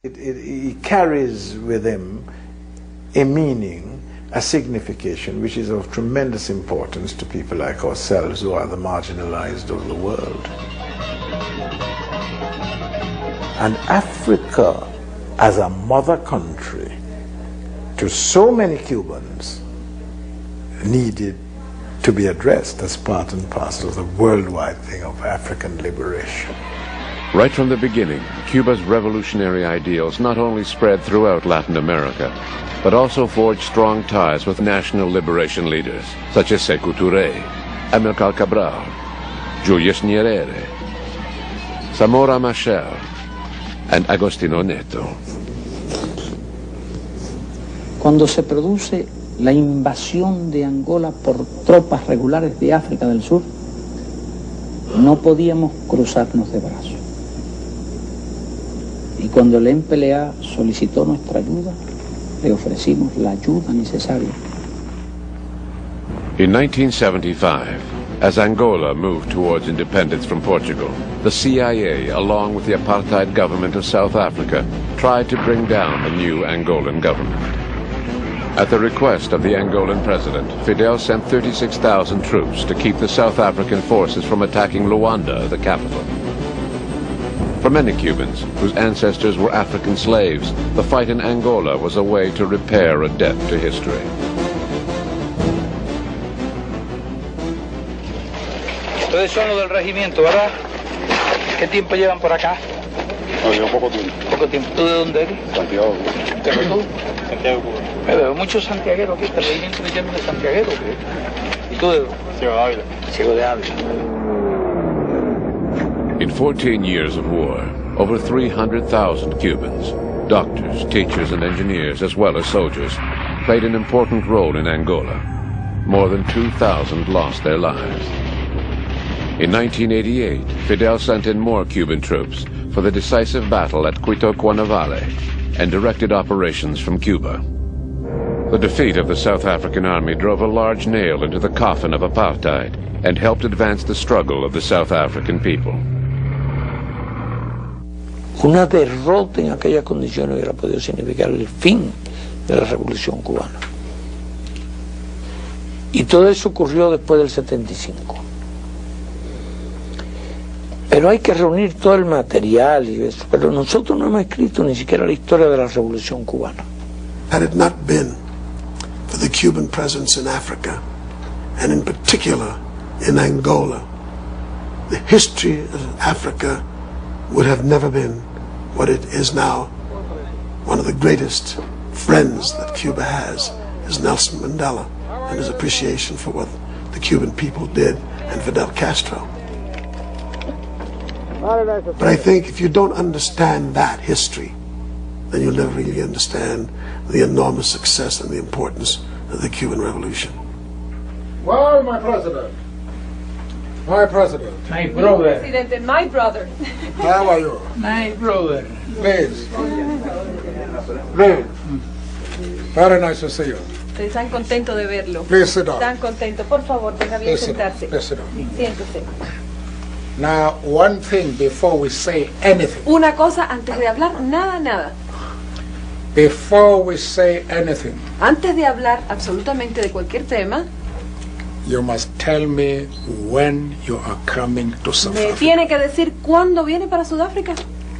It carries with him a meaning, a signification, which is of tremendous importance to people like ourselves who are the marginalized of the world. And Africa, as a mother country, to so many Cubans, needed to be addressed as part and parcel of the worldwide thing of African liberation. Right from the beginning, Cuba's revolutionary ideals not only spread throughout Latin America, but also forged strong ties with national liberation leaders, such as Sékou Touré, Amílcar Cabral, Julius Nyerere, Samora Machel, and Agostinho Neto. Cuando se produce la invasión de Angola por tropas regulares de África del Sur, no podíamos cruzarnos de brazos. Y cuando el MPLA solicitó nuestra ayuda, le ofrecimos la ayuda necesaria. In 1975, as Angola moved towards independence from Portugal, the CIA, along with the apartheid government of South Africa, tried to bring down the new Angolan government. At the request of the Angolan president, Fidel sent 36,000 troops to keep the South African forces from attacking Luanda, the capital. For many Cubans, whose ancestors were African slaves, the fight in Angola was a way to repair a debt to history. Ustedes son los del regimiento, ¿verdad? ¿Qué tiempo llevan por acá? No, llevo poco tiempo. Poco tiempo. ¿Tú de dónde eres? Santiago. ¿Pero tú? Santiago, Cuba. Me veo muchos santiagueros aquí, este regimiento me llama de santiaguero. ¿Y tú de dónde? Ciego de Ávila. Ciego de Ávila. In 14 years of war, over 300,000 Cubans, doctors, teachers, and engineers, as well as soldiers, played an important role in Angola. More than 2,000 lost their lives. In 1988, Fidel sent in more Cuban troops for the decisive battle at Cuito Cuanavale and directed operations from Cuba. The defeat of the South African army drove a large nail into the coffin of apartheid and helped advance the struggle of the South African people. Una derrota en aquellas condiciones hubiera podido significar el fin de la Revolución Cubana. Y todo eso ocurrió después del 75. Pero hay que reunir todo el material y eso. Pero nosotros no hemos escrito ni siquiera la historia de la Revolución Cubana. Had it not been for the Cuban presence in Africa, and in particular in Angola, the history of Africa would have never been what it is now. One of the greatest friends that Cuba has is Nelson Mandela and his appreciation for what the Cuban people did and Fidel Castro. But I think if you don't understand that history, then you'll never really understand the enormous success and the importance of the Cuban Revolution. Well, my president. My president. My brother. President, my brother. How are you? My brother. Please. Please. Very nice to see you. Están contentos de verlo. Please sit down. Están contentos. Por favor, tenga bien Please sit down. sentarse. Please sit down. Siéntese. Now, one thing before we say anything. Una cosa antes de hablar, nada. Before we say anything. Antes de hablar absolutamente de cualquier tema, You must tell me when you are coming to South me Africa. tiene que decir cuándo viene para Sudáfrica.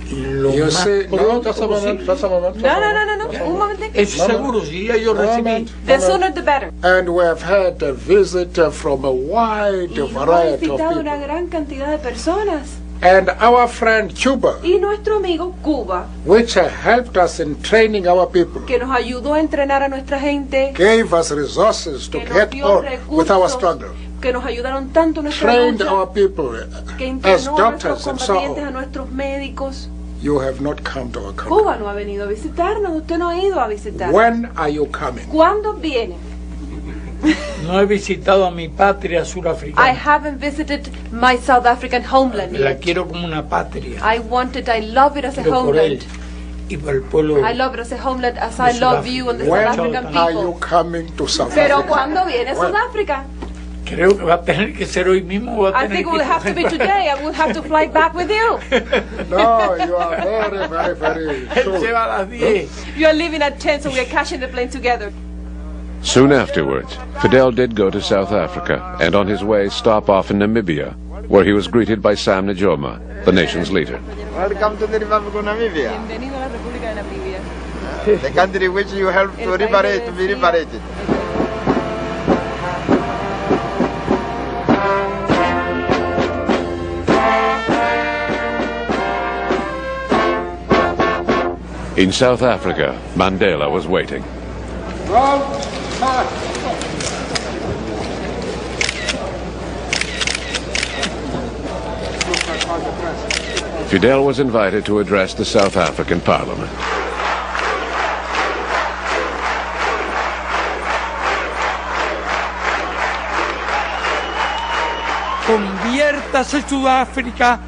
You see, no, just a moment. No, un momentito. Es seguro, si ya yo recibí. The sooner the better. And we have had a visit from a wide Y nos ha variety of visitado una people. gran cantidad de personas. And our friend Cuba, Y nuestro amigo Cuba, which helped us in training our people, que nos ayudó a entrenar a nuestra gente, gave us resources to que nos get dio on with our recursos, struggle, que nos ayudaron tanto en nuestra trained lucha, our people que as entrenó a nuestros doctors and so combatientes, a on. nuestros médicos. You have not come to our country. Cuba no ha venido a visitarnos, usted no ha ido a visitarnos. When are you coming? ¿Cuándo viene? No he visitado a mi patria I surafricana. haven't visited my South African homeland La yet. quiero como una patria. I love it as a Quiero por él homeland. y por el pueblo. I love it as a homeland as I love you and the South When African are you people. coming to South Pero Africa? ¿cuándo viene a Well, Sudáfrica? Creo que va a tener que ser hoy mismo. Va a I tener think it que will have to be today. I will have to fly back with you. No, you are very Él se va a las 10. You are leaving at 10, so we are catching the plane together. Soon afterwards, Fidel did go to South Africa and on his way stop off in Namibia, where he was greeted by Sam Nujoma, the nation's leader. Welcome to the Republic of Namibia, Bienvenido a la República de Namibia. the country which you helped to liberate, to be liberated. In South Africa, Mandela was waiting. Fidel was invited to address the South African Parliament. Conviértase Sudáfrica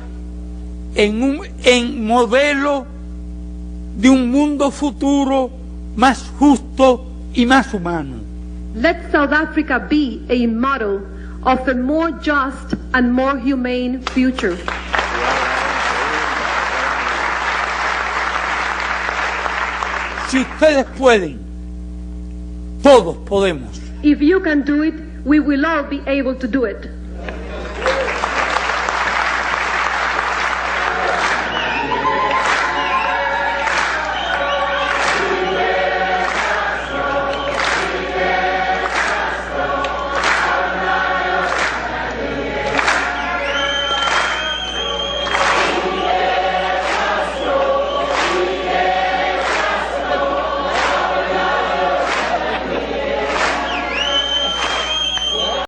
en modelo de un mundo futuro más justo y más humano. Let South Africa be a model of a more just and more humane future. Si ustedes pueden, todos podemos. If you can do it, we will all be able to do it.